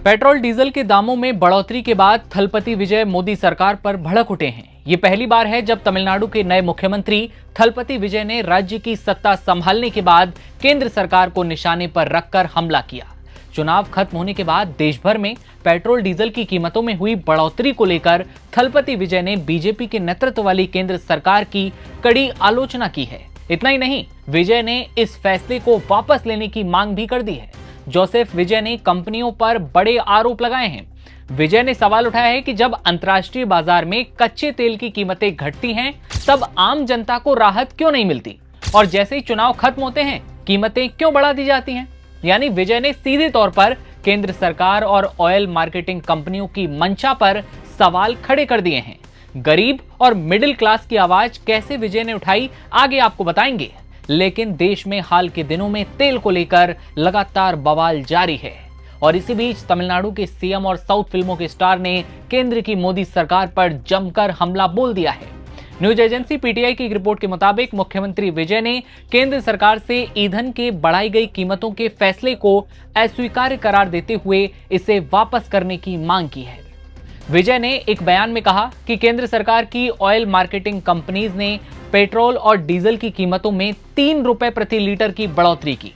Petrol diesel के दामों में बढ़ोतरी के बाद थलपति विजय मोदी सरकार पर भड़क उठे हैं। ये पहली बार है जब तमिलनाडु के नए मुख्यमंत्री थलपति विजय ने राज्य की सत्ता संभालने के बाद केंद्र सरकार को निशाने पर रखकर हमला किया। चुनाव खत्म होने के बाद देश भर में पेट्रोल डीजल की कीमतों में हुई बढ़ोतरी को लेकर थलपति विजय ने बीजेपी के नेतृत्व वाली केंद्र सरकार की कड़ी आलोचना की है। इतना ही नहीं, विजय ने इस फैसले को वापस लेने की मांग भी कर दी है। जोसेफ विजय ने कंपनियों पर बड़े आरोप लगाए हैं। विजय ने सवाल उठाया है कि जब अंतर्राष्ट्रीय बाजार में कच्चे तेल की कीमतें घटती हैं, तब आम जनता को राहत क्यों नहीं मिलती, और जैसे ही चुनाव खत्म होते हैं कीमतें क्यों बढ़ा दी जाती हैं। यानी विजय ने सीधे तौर पर केंद्र सरकार और ऑयल मार्केटिंग कंपनियों की मंशा पर सवाल खड़े कर दिए हैं। गरीब और मिडिल क्लास की आवाज कैसे विजय ने उठाई, आगे आपको बताएंगे। लेकिन देश में हाल के दिनों में तेल को लेकर लगातार बवाल जारी है, और इसी बीच तमिलनाडु के सीएम और साउथ फिल्मों के स्टार ने केंद्र की मोदी सरकार पर जमकर हमला बोल दिया है। न्यूज एजेंसी पीटीआई की एक रिपोर्ट के मुताबिक मुख्यमंत्री विजय ने केंद्र सरकार से ईंधन के बढ़ाई गई कीमतों के फैसले को अस्वीकार्य करार देते हुए इसे वापस करने की मांग की है। विजय ने एक बयान में कहा कि केंद्र सरकार की ऑयल मार्केटिंग कंपनीज ने पेट्रोल और डीजल की कीमतों में 3 रुपए प्रति लीटर की बढ़ोतरी की।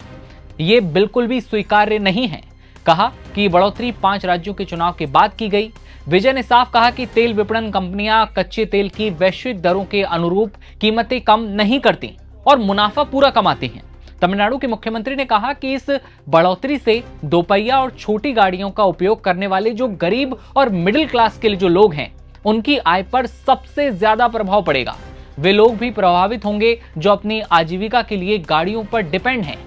ये बिल्कुल भी स्वीकार्य नहीं है। कहा कि बढ़ोतरी 5 राज्यों के चुनाव के बाद की गई। विजय ने साफ कहा कि तेल विपणन कंपनियां कच्चे तेल की वैश्विक दरों के अनुरूप कीमतें कम नहीं करती और मुनाफा पूरा कमाती हैं। तमिलनाडु के मुख्यमंत्री ने कहा कि इस बढ़ोतरी से दोपहिया और छोटी गाड़ियों का उपयोग करने वाले जो गरीब और मिडिल क्लास के जो लोग हैं, उनकी आय पर सबसे ज्यादा प्रभाव पड़ेगा। वे लोग भी प्रभावित होंगे जो अपनी आजीविका के लिए गाड़ियों पर डिपेंड हैं।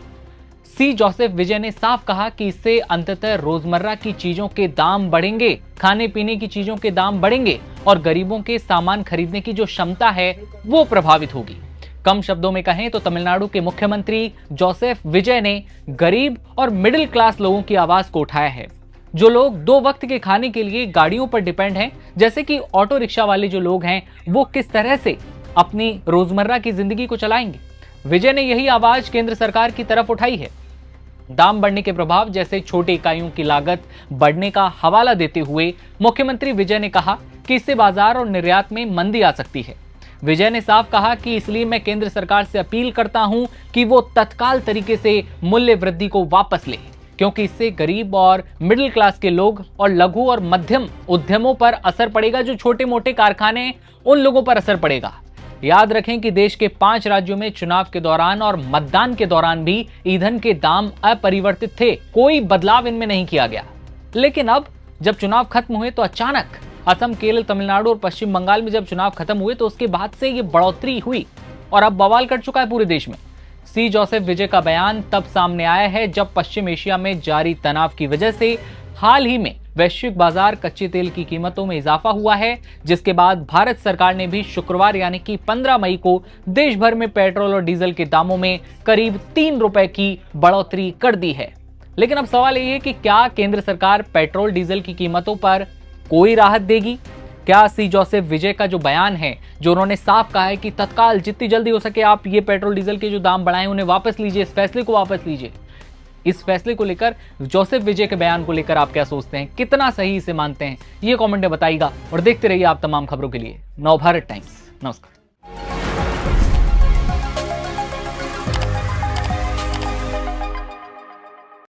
सी जोसेफ विजय ने साफ कहा कि इससे अंततः रोजमर्रा की चीजों के दाम बढ़ेंगे, खाने पीने की चीजों के दाम बढ़ेंगे और गरीबों के सामान खरीदने की जो क्षमता है वो प्रभावित होगी। कम शब्दों में कहें तो तमिलनाडु के मुख्यमंत्री जोसेफ विजय ने गरीब और मिडिल क्लास लोगों की आवाज को उठाया है, जो लोग 2 वक्त के खाने के लिए गाड़ियों पर डिपेंड हैं, जैसे कि ऑटो रिक्शा वाले जो लोग हैं, वो किस तरह से अपनी रोजमर्रा की जिंदगी को चलाएंगे। विजय ने यही आवाज केंद्र सरकार की तरफ उठाई है। दाम बढ़ने के प्रभाव जैसे छोटी इकाइयों की लागत बढ़ने का हवाला देते हुए मुख्यमंत्री विजय ने कहा कि इससे बाजार और निर्यात में मंदी आ सकती है। विजय ने साफ कहा कि इसलिए मैं केंद्र सरकार से अपील करता हूं कि वो तत्काल तरीके से मूल्य वृद्धि को वापस ले, क्योंकि इससे गरीब और मिडिल क्लास के लोग और लघु और मध्यम उद्यमों पर असर पड़ेगा। जो छोटे मोटे कारखाने, उन लोगों पर असर पड़ेगा। याद रखें कि देश के 5 राज्यों में चुनाव के दौरान और मतदान के दौरान भी ईंधन के दाम अपरिवर्तित थे, कोई बदलाव इनमें नहीं किया गया। लेकिन अब जब चुनाव खत्म हुए तो अचानक असम, केरल, तमिलनाडु और पश्चिम बंगाल में जब चुनाव खत्म हुए तो उसके बाद से ये बढ़ोतरी हुई और अब बवाल कर चुका है पूरे देश में। सी जोसेफ विजय का बयान तब सामने आया है जब पश्चिम एशिया में जारी तनाव की वजह से हाल ही में वैश्विक बाजार कच्चे तेल की कीमतों में इजाफा हुआ है, जिसके बाद भारत सरकार ने भी शुक्रवार यानी कि 15 मई को देश भर में पेट्रोल और डीजल के दामों में करीब 3 रुपए की बढ़ोतरी कर दी है। लेकिन अब सवाल ये है कि क्या केंद्र सरकार पेट्रोल डीजल की कीमतों पर कोई राहत देगी? क्या सी जोसेफ विजय का जो बयान है, जो उन्होंने साफ कहा है कि तत्काल जितनी जल्दी हो सके आप ये पेट्रोल डीजल के जो दाम बढ़ाएं उन्हें वापस लीजिए, इस फैसले को वापस लीजिए, इस फैसले को लेकर, जोसेफ विजय के बयान को लेकर आप क्या सोचते हैं? कितना सही इसे मानते हैं? ये कमेंट में बताइएगा और देखते रहिए आप तमाम खबरों के लिए नवभारत टाइम्स। नमस्कार।